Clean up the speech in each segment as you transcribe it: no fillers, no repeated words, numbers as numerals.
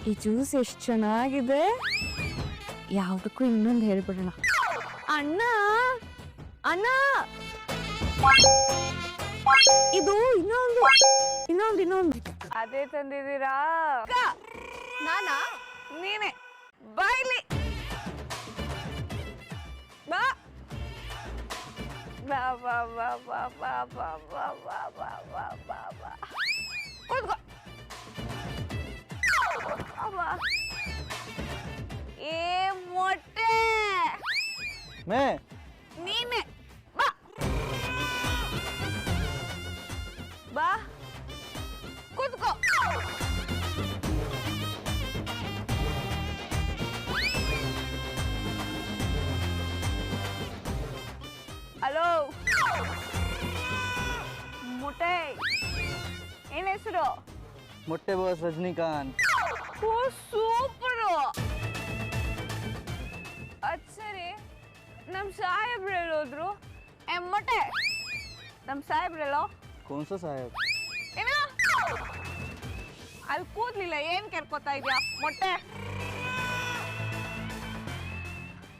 ಈ ಜ್ಯೂಸ್ ಎಷ್ಟು ಚೆನ್ನಾಗಿದೆ. ಯಾವುದಕ್ಕೂ ಇನ್ನೊಂದು ಹೇಳ್ಬಿಡೋಣ. ಅಣ್ಣ ಅಣ್ಣ, ಇದು ಇನ್ನೊಂದು ಅದೇ ತಂದಿದ್ದೀರಾ? ನಾನಾ? ನೀನೆ ಬಾಯ್ಲಿ ಬಾ ಬಾ ಬಾ ಬಾ ಬಾ ಬಾ ಬಾ ಬಾ ಬಾ ಬಾ ಬಾ ಬಾ ಬಾ ಕೂತ್ಕೋ. ಏ ಮೊಟ್ಟೆ ನೀನೆ ಬಾ ಬಾ ಕೂತ್ಕೋ. ಹಲೋ ಮೊಟ್ಟೆ, ಏನ್ ಹೆಸರು? ಮೊಟ್ಟೆ ಬಾಸ್ ರಜನಿಕಾಂತ್. ಓ ಸೂಪರು. ಅದ್ ಸರಿ, ನಮ್ ಸಾಹೇಬ್ರು ಹೇಳೋದ್ರು. ಮೊಟ್ಟೆ, ನಮ್ ಸಾಹೇಬ್ರೆಲ್ಲೋ? ಕೌನ್ ಸಾ ಸಾಹೇಬ್? ಏನ ಅಲ್ಲಿ ಕೂದ್ಲಿಲ್ಲ, ಏನ್ ಕೆರ್ಕೋತಾ ಇದ್ಯಾ ಮೊಟ್ಟೆ?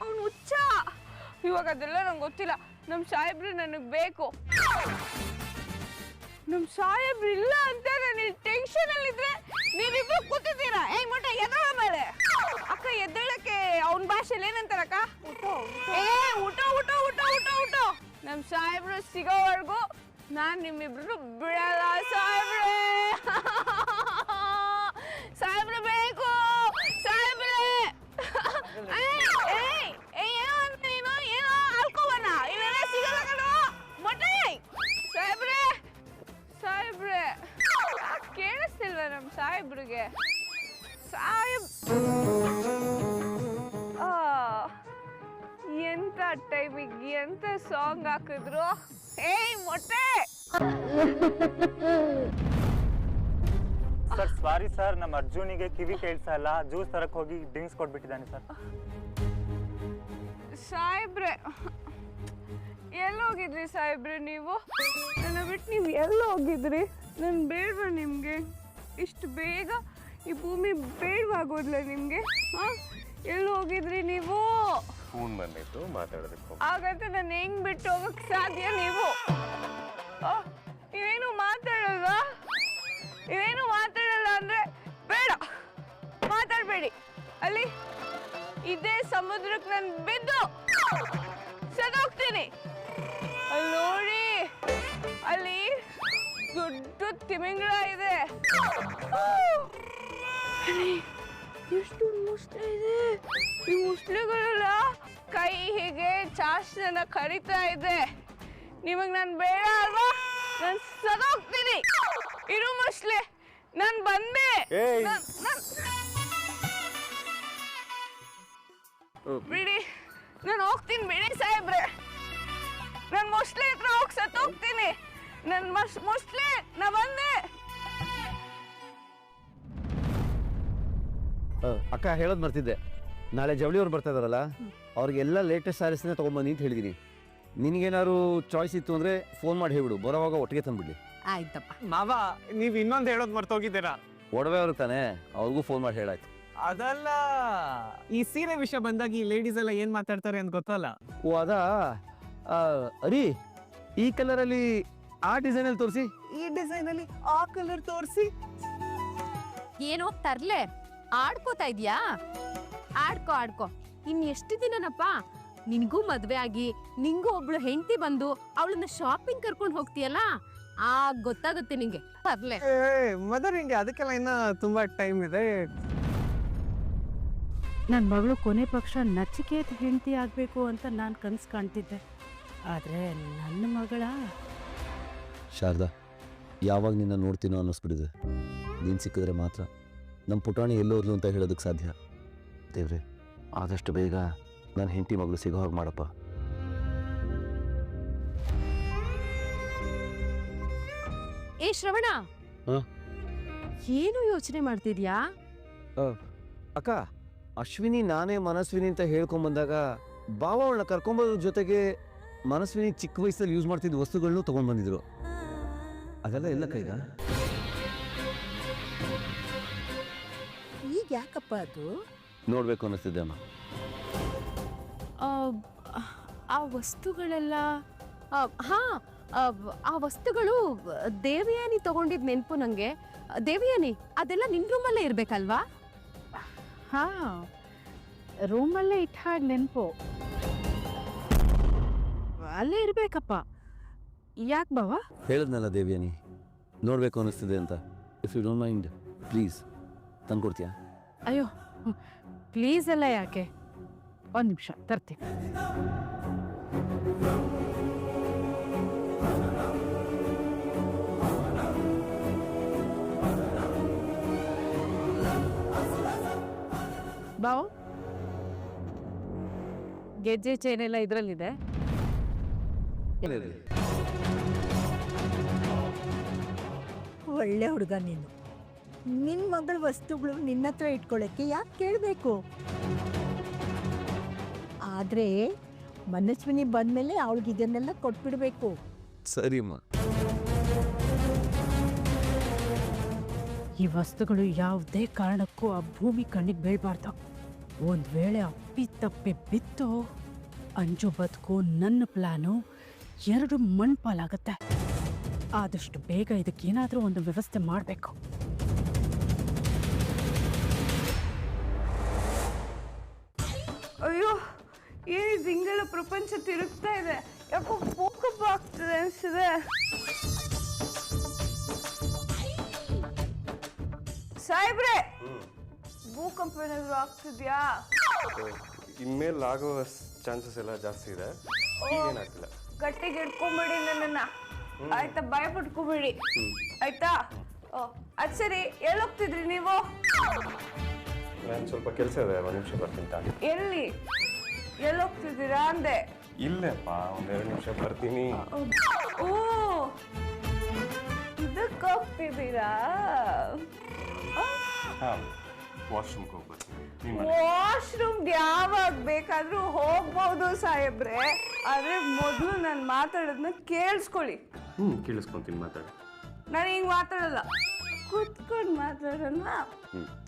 ಅವನು ಹುಚ್ಚ. ಇವಾಗ ಅದೆಲ್ಲ ನಂಗೆ ಗೊತ್ತಿಲ್ಲ. ನಮ್ ಸಾಹೇಬ್ರು ನನಗ್ ಬೇಕು. ನಮ್ ಸಾಹೇಬ್ರು ಇಲ್ಲ ಅಂತ ನಾನು ಟೆನ್ಷನ್ ಅಲ್ಲಿ ಇದ್ರೆ ನೀವಿಬ್ರು ಕೂತಿದ್ದೀರಾ. ಏಯ್ ಮೊಟ್ಟೆ ಎದ್ದೇಳ ಮೇಲೆ. ಅಕ್ಕ ಎದ್ದೇಳಕ್ಕೆ ಅವನ ಭಾಷೆಲಿ ಏನಂತಾರಕ್ಕ? ಏ ಊಟ ಊಟ ಊಟ ಊಟ ಊಟ. ನಮ್ ಸಾಹೇಬ್ರು ಸಿಗೋವರೆಗೂ ನಾನ್ ನಿಮ್ಮಿಬ್ರು ಬಿಡಲ್ಲ. ಸಾಹೇಬ್ರೆ, ಸಾಹೇಬ್ರು ಬೇಕು, ಸಾಹೇಬ್ರೆ. ಏನೋ ಅಂತ ನೀನು, ಏನೋ ಅಲ್ಕೋವನ ಇಲ್ಲೆಲ್ಲ ಸಿಗಲ್ಲ ಕಣೋ ಮೊಟ್ಟೆ. ಸಾಹೇಬ್ರೆ, ಸಾಹೇಬ್ರೆ, ಕೇಳಿಸ್ತಿಲ್ವ ನಮ್ ಸಾಹೇಬ್ರಿಗೆ? ಸಾಹೇಬ್ ಎಂತ ಟೈಮಿಗೆ ಎಂತ ಸಾಂಗ್ ಹಾಕಿದ್ರು. ಏಯ್ ಮೊಟ್ಟೆ. ಸರ್ ಸಾರಿ ಸರ್, ನಮ್ಮ ಅರ್ಜುನಿಗೆ ಕಿವಿ ಕೇಳಿಸಲ್ಲ. ಜ್ಯೂಸ್ ತರಕ್ ಹೋಗಿ ಡ್ರಿಂಕ್ಸ್ ಕೊಟ್ಬಿಟ್ಟಿದ್ದಾನೆ ಸರ್. ಸಾಹೇಬ್ರೆ, ಎಲ್ಲೋಗಿದ್ರಿ ಸಾಹೇಬ್ರೆ ನೀವು? ನನ್ನ ಬಿಟ್ಟು ನೀವು ಎಲ್ಲೋಗಿದ್ರಿ? ನಾನು ಬೇಡವಾ ನಿಮಗೆ? ಇಷ್ಟು ಬೇಗ ಈ ಭೂಮಿ ಬೇಡವಾಗೋದ್ಲ ನಿಮಗೆ? ಎಲ್ಲಿ ಹೋಗಿದ್ರಿ ನೀವು? ಫೋನ್ ಬಂದಿತ್ತು, ಮಾತಾಡೋದಕ್ಕೆ. ಹಾಗಂತ ನಾನು ಹೆಂಗ್ ಬಿಟ್ಟು ಹೋಗಕ್ ಸಾಧ್ಯ ನೀವು? ನೀವೇನು ಮಾತಾಡಲ್ವಾ? ನೀವೇನು ಮಾತಾಡಲ್ಲ ಅಂದ್ರೆ ಬೇಡ, ಮಾತಾಡಬೇಡಿ. ಅಲ್ಲಿ ಇದೇ ಸಮುದ್ರಕ್ಕೆ ನಾನು ಬಿದ್ದು ಸದೋಗ್ತೀನಿ. ಅಲ್ಲಿ ನೋಡಿ, ಅಲ್ಲಿ ದೊಡ್ಡ ತಿಮಿಂಗಳ ಇದೆ. ಎಷ್ಟು ಮುಸ್ಲೆ ಇದೆ. ಈ ಮುಸ್ಲೆಗಳೆಲ್ಲ ಕೈ ಹೀಗೆ ಚಾಷ್ಟನ ಕರಿತಾ ಇದೆ. ನಿಮಗ್ ನಾನು ಬೇಡ ಅಲ್ವಾ? ನಾನು ಸದೋಗ್ತೀನಿ. ಇರು ಮುಸ್ಲೆ, ನಾನು ಬಂದೆ. ಬಿಡಿ, ನಾನು ಹೋಗ್ತೀನಿ. ಬಿಡಿ ಸಾಹೇಬ್ರೆ, ನಾನು ಮುಸ್ಲೆ ಹತ್ರ ಹೋಗಿ ಸತ್ತೋಗ್ತೀನಿ. ನನ್ನ ಮುಸ್ಲೆ, ನಾ ಬಂದೆ. ಅಕ್ಕ ಹೇಳೋದು ಮರ್ತಿದ್ದೆ, ನಾಳೆ ಜವಳಿಯವ್ರು ಬರ್ತಾ ಇದಾರಲ್ಲ, ಅವ್ರಿಗೆಲ್ಲ ಲೇಟೆಸ್ಟ್ ಸ್ಯಾರೀಸ್ನೇ ತೊಗೊಂಬನ್ನಿ ಅಂತ ಹೇಳಿದೀನಿ. ನಿನಗೇನಾದ್ರು ಚಾಯ್ಸ್ ಇತ್ತು ಅಂದರೆ ಫೋನ್ ಮಾಡಿ ಹೇಳ್ಬಿಡು, ಬರೋವಾಗ ಒಟ್ಟಿಗೆ ತಂದ್ಬಿಡ್ಲಿ. ಆಯ್ತಪ್ಪ. ಮಾವ, ನೀವು ಇನ್ನೊಂದು ಹೇಳೋದು ಮರ್ತೋಗಿದ್ದೀರಾ. ಒಡವೆ ಅವ್ರು ತಾನೆ, ಅವ್ರಿಗೂ ಫೋನ್ ಮಾಡಿ ಹೇಳಾಯ್ತು. ಅದಲ್ಲ, ಈ ಸೀರೆ ವಿಷಯ ಬಂದಾಗ ಈ ಲೇಡೀಸ್ ಎಲ್ಲ ಏನ್ ಮಾತಾಡ್ತಾರೆ ಅಂತ ಗೊತ್ತಲ್ಲ. ಓ ಅದಾ? ಅರಿ, ಈ ಕಲರಲ್ಲಿ ಆ ಡಿಸೈನಲ್ಲಿ ತೋರಿಸಿ, ಈ ಡಿಸೈನ್ ಅಲ್ಲಿ ಆ ಕಲರ್ ತೋರಿಸಿ. ಏನೋ ತರ್ಲೆ ಆಡ್ಕೋತಾ ಇದ್ಯಾ? ಆಡ್ಕೋ ಆಡ್ಕೋ. ಇನ್ ಎಷ್ಟು ದಿನನಪ್ಪ ನಿನ್ಗೂ ಮದ್ವೆ ಆಗಿ ನಿಂಗೂ ಒಬ್ಳು ಹೆಂಡತಿ ಬಂದು ಅವಳನ್ನ ಶಾಪಿಂಗ್ ಕರ್ಕೊಂಡು ಹೋಗ್ತೀಯಲ್ಲ, ಗೊತ್ತಾಗುತ್ತೆ ನಿಂಗೆ. ತರ್ಲೆ ಮದರ್ ಇಂಡಿಯಾ, ಅದಕ್ಕೆಲ್ಲ ಇನ್ನ ತುಂಬಾ ಟೈಮ್ ಇದೆ. ನನ್ನ ಮಗಳು ಕೊನೆ ಪಕ್ಷ ನಚಿಕೇತ್ ಹೆಂಡತಿ ಆಗಬೇಕು ಅಂತ ನಾನು ಕನಸು ಕಾಣ್ತಿದ್ದೆ. ಆದರೆ ನನ್ನ ಮಗಳ ಶಾರದಾ, ಯಾವಾಗ ನಿನ್ನ ನೋಡ್ತೀನೋ ಅನ್ನಿಸ್ಬಿಟ್ಟಿದೆ. ನೀನು ಸಿಕ್ಕಿದ್ರೆ ಮಾತ್ರ ನಮ್ಮ ಪುಟಾಣಿ ಎಲ್ಲೋದ್ಲು ಅಂತ ಹೇಳೋದಕ್ಕೆ ಸಾಧ್ಯ. ದೇವ್ರೆ, ಆದಷ್ಟು ಬೇಗ ನನ್ನ ಹೆಂಡತಿ ಮಗಳು ಸಿಗೋ ಹಾಗೆ ಮಾಡಪ್ಪ. ಏ ಶ್ರವಣ, ಏನು ಯೋಚನೆ ಮಾಡ್ತಿದ್ಯಾ? ಅಕ್ಕ, ಅಶ್ವಿನಿ ನಾನೇ ಮನಸ್ವಿನಿ ಅಂತ ಹೇಳ್ಕೊಂಬಂದಾಗ ಬಾವ ಅವಳನ್ನ ಕರ್ಕೊಂಬರೋದ್ರ ಜೊತೆಗೆ ಮನಸ್ವಿನಿ ಚಿಕ್ಕ ವಯಸ್ಸಲ್ಲಿ ಯೂಸ್ ಮಾಡ್ತಿದ್ದ ವಸ್ತುಗಳನ್ನೂ ತೊಗೊಂಡು ಬಂದಿದ್ರು. ಅದೆಲ್ಲ ಎಲ್ಲ ಕೈಗ ಈಗ ಈಗ ಯಾಕಪ್ಪ ಅದು? ನೋಡಬೇಕು ಅನ್ನಿಸ್ತಿದೆ ಅಮ್ಮ. ಆ ವಸ್ತುಗಳೆಲ್ಲ ಹಾ ಆ ವಸ್ತುಗಳು ದೇವಯಾನಿ ತಗೊಂಡಿದ್ ನೆನಪು ನಂಗೆ. ದೇವಯಾನಿ, ಅದೆಲ್ಲ ನಿನ್ ರೂಮಲ್ಲೇ ಇರ್ಬೇಕಲ್ವಾ? ಹಾಂ, ರೂಮಲ್ಲೇ ಇಟ್ಟು ಹಾಗೆ ನೆನಪು ಅಲ್ಲೇ ಇರಬೇಕಪ್ಪ. ಯಾಕೆ ಬಾವ? ಹೇಳಿದ್ನಲ್ಲ ದೇವಿಯಾನಿ, ನೋಡಬೇಕು ಅನ್ನಿಸ್ತಿದೆ ಅಂತ. If you don't mind please ತಂದ್ಕೊಡ್ತೀಯಾ? ಅಯ್ಯೋ ಪ್ಲೀಸ್ ಎಲ್ಲ ಯಾಕೆ, ಒಂದು ನಿಮಿಷ ತರ್ತೀನಿ. ಬಾವು, ಗೆಜ್ಜೆ ಚೈನ್ ಎಲ್ಲ ಇದರಲ್ಲಿದೆ. ಒಳ್ಳೆ ಹುಡುಗ ನೀನು. ನಿನ್ನ ಮಗಳ ವಸ್ತುಗಳು ನಿನ್ನ ಹತ್ರ ಇಟ್ಕೊಳ್ಳೋಕ್ಕೆ ಯಾಕೆ ಕೇಳಬೇಕು? ಆದರೆ ಮನಸ್ವಿನಿ ಬಂದಮೇಲೆ ಅವಳಿಗೆ ಇದನ್ನೆಲ್ಲ ಕೊಟ್ಬಿಡ್ಬೇಕು. ಸರಿ ಅಮ್ಮ. ಈ ವಸ್ತುಗಳು ಯಾವುದೇ ಕಾರಣಕ್ಕೂ ಆ ಭೂಮಿ ಕಣ್ಣಿಗೆ ಬೀಳಬಾರ್ದು. ಒಂದು ವೇಳೆ ಅಪ್ಪಿತಪ್ಪಿ ಬಿತ್ತು, ಅಂಜು ಬದುಕು ನನ್ನ ಪ್ಲಾನು ಎರಡು ಮಣ್ಪಾಲಾಗತ್ತೆ. ಆದಷ್ಟು ಬೇಗ ಇದಕ್ಕೇನಾದರೂ ಒಂದು ವ್ಯವಸ್ಥೆ ಮಾಡಬೇಕು. ಅಯ್ಯೋ, ಏನಿದು ಹಿಂಗೆಲ್ಲ ಪ್ರಪಂಚ ತಿರುಗ್ತಾ ಇದೆ? ಯಾಕೋ ಭೂಕಂಪ ಆಗ್ತದೆ ಅನ್ಸಿದೆ. ಸಾಹೇಬ್ರೆ, ಭೂಕಂಪ ಏನಾದ್ರು ಆಗ್ತಿದ್ಯಾ? ಇನ್ಮೇಲೆ ಆಗೋ ಚಾನ್ಸಸ್ ಎಲ್ಲ ಜಾಸ್ತಿ ಇದೆ. ಈಗೇನಾಗ್ತಿಲ್ಲ. ಗಟ್ಟಿಗೆ ಇಟ್ಕೊಂಬಿಡಿ ನನ್ನನ್ನ, ಆಯ್ತಾ? ಭಯ ಪಟ್ಕೊಬೇಡಿ, ಆಯ್ತಾ? ಅದ್ ಸರಿ, ಎಲ್ಲೋಗ್ತಿದ್ರಿ ನೀವು? ನಾನು ಸ್ವಲ್ಪ ಕೆಲಸ ಇದೆ, ಒಂದು ನಿಮಿಷ ಬರ್ತೀನಿ ತಾನೆ. ಎಲ್ಲಿ ಎಲ್ಲೋಗ್ತಿದ್ದೀರಾ ಅಂದೆ? ಇಲ್ಲೇಪ್ಪ, ಒಂದೆರಡು ನಿಮಿಷ ಬರ್ತೀನಿ. ಓ, ಇದಕ್ಕೆ ಹೋಗ್ತಿದ್ದೀರಾ? ಹಾಂ, ವಾಶ್ರೂಮ್ಗೆ ಹೋಗಿ ಬರ್ತೀನಿ. ವಾಶ್ರೂಮ್ ಯಾವಾಗ ಬೇಕಾದ್ರೂ ಹೋಗ್ಬಹುದು ಸಾಹೇಬ್ರೆ, ಆದ್ರೆ ಮೊದಲು ನಾನು ಮಾತಾಡೋದನ್ನ ಕೇಳಿಸ್ಕೊಳ್ಳಿ. ಕೇಳಿಸ್ಕೊಂತೀನಿ, ಮಾತಾಡಿ. ನಾನು ಹಿಂಗ್ ಮಾತಾಡಲ್ಲ, ಕುತ್ಕೊಂಡು ಮಾತಾಡೋಣ.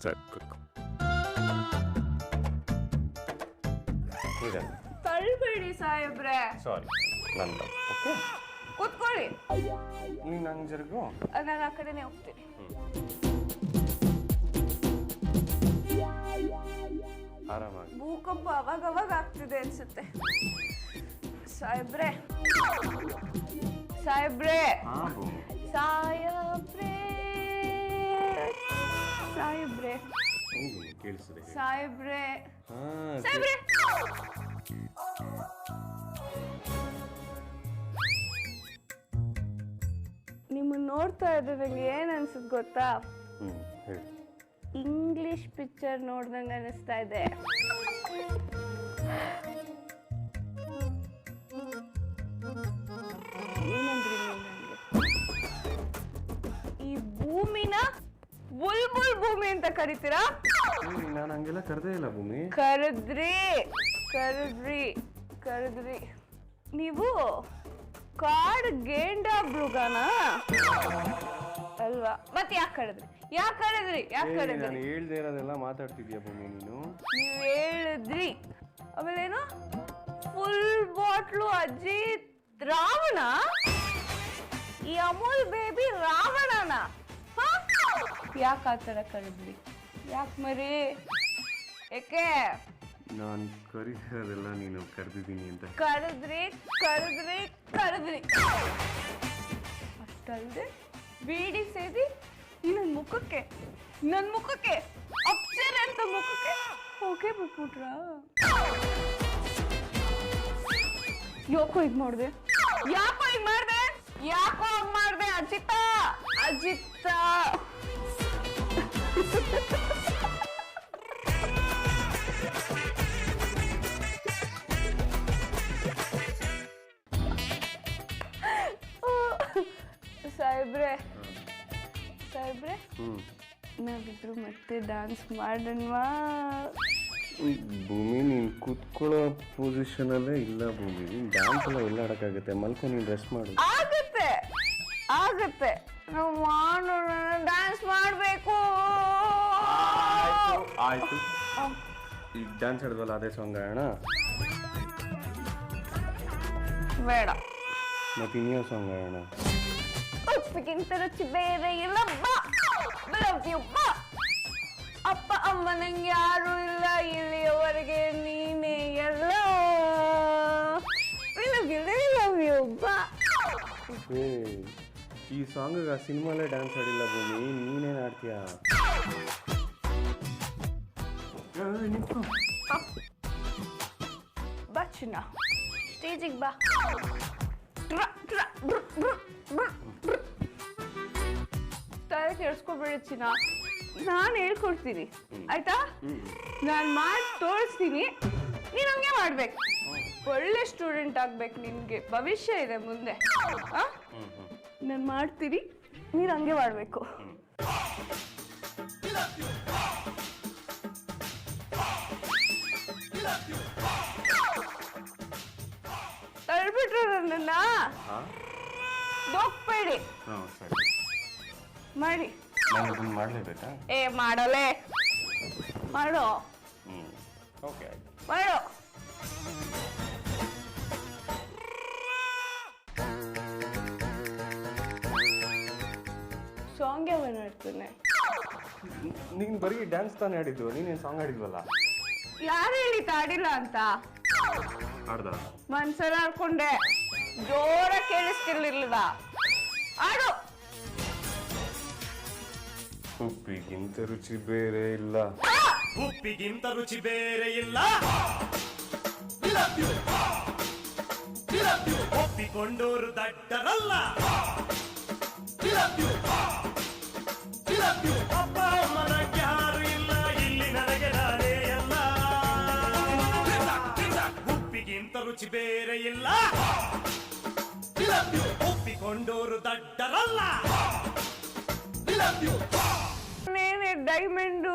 ಸರಿ, ಕೂತ್ಕೊ. ತಳ್ಬೇಡಿ ಸಾಹೇಬ್ರೆ. ಸಾರಿ, ನಂದು. ಓಕೆ, ಕುತ್ಕೊಳ್ಳಿ. ನೀನು ನಂಗೆ ಜರುಗು. ನಾನು ಆ ಕಡೆನೇ ಹೋಗ್ತೀನಿ. ಆರಾಮಾಗಿ. ಭೂಕಂಪ ಅವಾಗ ಅವಾಗ ಆಗ್ತಿದೆ ಅನ್ಸುತ್ತೆ. ಸಾಹೇಬ್ರೆ, ಸಾಹೇಬ್ರೆ, ಸಾಹೇಬ್ರೆ, ಸಾಹೇಬ್ರೆ, ಕೇಳಿಸಿದೆ ಸಾಹೇಬ್ರೆ, ಸಾಹೇಬ್ರೆ. ನಿಮ್ಮನ್ನ ನೋಡ್ತಾ ಇದ್ರೆ ನಂಗೆ ಏನ್ ಅನ್ಸುತ್ತೆ ಗೊತ್ತಾ? ಹೇಳಿ. ಇಂಗ್ಲಿಷ್ ಪಿಕ್ಚರ್ ನೋಡ್ದಂಗೆ ಅನಿಸ್ತಾ ಇದೆ. ಏನಂದ್ರಿ ನೀವು ನನಗೆ? ಈ ಭೂಮಿನ ಬುಲ್ಬುಲ್ ಭೂಮಿ ಅಂತ ಕರಿತೀರಾ? ನಾನು ಹಂಗೆಲ್ಲ ಕರೆದೇ ಇಲ್ಲ ಭೂಮಿ. ಕರೆದ್ರಿ ಕರೆದ್ರಿ ಕರೆದ್ರಿ. ನೀವು ಕಾಡ್ ಗೇಂಡ ಮೃಗನಾ ಅಲ್ವಾ? ಮತ್ತೆ ಯಾಕೆ ಕರೆದ್ರಿ? ಯಾಕೆ ಕರೆದ್ರಿ? ಯಾಕೆ ಕರೆದ್ರಿ? ನಾನು ಹೇಳ್ದೆ ಇರೋದೆಲ್ಲ ಮಾತಾಡ್ತಿದ್ಯಾ ಭೂಮಿ ನೀನು? ನೀವು ಹೇಳಿದ್ರಿ. ಆಮೇಲೇನು ಫುಲ್ ಬಾಟ್ಲು ಅಜ್ಜಿ ರಾವಣ? ಈ ಅಮೂಲ್ ಬೇಬಿ ರಾವಣನ? ಯಾಕೆ ಆ ಥರ ಕರೆದ್ರಿ? ಯಾಕೆ ಮರಿ? ಏಕೆ? ನಾನು ಕರೀತಿರೋದೆಲ್ಲ ನೀನು ಕರೆದಿದ್ದೀನಿ ಅಂತ. ಕರೆದ್ರಿ ಕರೆದ್ರಿ ಕರೆದ್ರಿ. ಅಷ್ಟಲ್ದೆ ಬೀಡಿ ಸೇದಿ ನನ್ನ ಮುಖಕ್ಕೆ ಅಪ್ಸರ ಅಂತ ಮುಖಕ್ಕೆ ಹೋಗೇ ಬಿಟ್ಬಿಟ್ರ? ಯಾಕೋ ಈಗ ಮಾಡಿದೆ? ಯಾಕೋ ಈಗ ಮಾಡಿದೆ? ಯಾಕೋ ಹಂಗ್ ಮಾಡಿದೆ? ಅಜಿತ ಅಜಿತ ಸಾಹೇಬ್ರೆ, ಸಾಹೇಬ್ರೆ, ನಾವಿಬ್ರು ಮತ್ತೆ ಡಾನ್ಸ್ ಮಾಡೋಣವಾ? ಭೂಮಿ, ನೀನು ಕೂತ್ಕೊಳ್ಳೋ ಪೊಸಿಷನಲ್ಲೇ ಇಲ್ಲ ಭೂಮಿ. ನೀನು ಡ್ಯಾನ್ಸ್ ಎಲ್ಲ ಎಲ್ಲ ಆಡೋಕ್ಕಾಗುತ್ತೆ. ಮಲ್ಕೊ, ನೀನು ರೆಸ್ಟ್ ಮಾಡು. ಆಗತ್ತೆ ಆಗತ್ತೆ, ನಾವು ಮಾಡೋಣ. ಡ್ಯಾನ್ಸ್ ಮಾಡಬೇಕು. ಆಯ್ತು ಈಗ ಡ್ಯಾನ್ಸ್ ಆಡಿದ್ವಲ್ಲ ಅದೇ ಸಾಂಗ್ ಅಣ್ಣ ಬೇಡ. ಮತ್ತೆ ಇನ್ಯಾವ ಸಾಂಗ್ ಅಣ್ಣ? ಉಪ್ಪಿಗಿಂತ ರುಚಿ ಬೇರೆ ಇಲ್ಲ ಬಾ. Love you, ಬಾ. ಅಪ್ಪ ಅಮ್ಮ ನಂಗೆ ಯಾರು ಇಲ್ಲ, ಇಲ್ಲಿಯವರೆಗೆ ನೀನೇ ಎಲ್ಲ. Love you, ಬಾ. ಏ ಈ ಸಾಂಗಿಗೆ ಆ ಸಿನಿಮಾಲೇ ಡ್ಯಾನ್ಸ್ ಆಡಿಲ್ಲ ಭೂಮಿ, ನೀನೇನು ಆಡ್ತೀಯಾ? ಬಾ ಚಿನ್ನ, ಸ್ಟೇಜಿಗೆ ಬಾ. ತಲೆ ಕೆಡ್ಸ್ಕೊಬೇಡಿ ಚಿನ್ನ, ನಾನು ಹೇಳ್ಕೊಡ್ತೀನಿ ಆಯ್ತಾ? ನಾನು ಮಾಡಿ ತೋರಿಸ್ತೀನಿ, ನೀನು ಹಂಗೆ ಮಾಡ್ಬೇಕು. ಒಳ್ಳೆ ಸ್ಟೂಡೆಂಟ್ ಆಗ್ಬೇಕು, ನಿನ್ಗೆ ಭವಿಷ್ಯ ಇದೆ ಮುಂದೆ. ನಾನು ಮಾಡ್ತೀನಿ, ನೀನು ಹಂಗೆ ಮಾಡಬೇಕು. ತಳ್ಬಿಟ್ರು ನನ್ನನ್ನ, ದೋಗ್ಬೇಡಿ. ಹಾಂ ಸರಿ, ಮಾಡಿ. ನಾನು ಇದನ್ನು ಮಾಡಲೇಬೇಕಾ? ಏ ಮಾಡಲೇ, ಮಾಡೋ. ಓಕೆ ಆಯ್ತು, ಮಾಡೋ. ಸಾಂಗ್ ಯಾವ ಮಾಡ್ತಾನೆ? ನೀನು ಬರೀ ಡ್ಯಾನ್ಸ್ ತಾನೇ ಆಡಿದ್ದು, ನೀನೇನು ಸಾಂಗ್ ಆಡಿದ್ವಲ್ಲ? ಯಾರು ಹೇಳಿದ್ದು ಆಡಿಲ್ಲ ಅಂತ? ಆಡ್ದ? ಮನ್ಸಲ್ಲ ಆಡ್ಕೊಂಡೆ, ಜೋರ ಕೇಳಿಸ್ತಿರ್ಲಿಲ್ವ? ಆಡು. ಉಪ್ಪಿಗಿಂತ ರುಚಿ ಬೇರೆ ಇಲ್ಲ, ಉಪ್ಪಿಗಿಂತ ರುಚಿ ಬೇರೆ ಇಲ್ಲ, ಒಪ್ಪಿಕೊಂಡೋರು ದಡ್ಡರಲ್ಲ, ಅಪ್ಪ ಅಮ್ಮನ ಯಾರು ಇಲ್ಲ, ಇಲ್ಲಿ ನನಗೆ ನಾನೇ ಎಲ್ಲ. ಉಪ್ಪಿಗಿಂತ ರುಚಿ ಬೇರೆ ಇಲ್ಲ, ಒಪ್ಪಿಕೊಂಡೋರು ದಡ್ಡರಲ್ಲ. ನೇನೆ ಡೈಮಂಡ್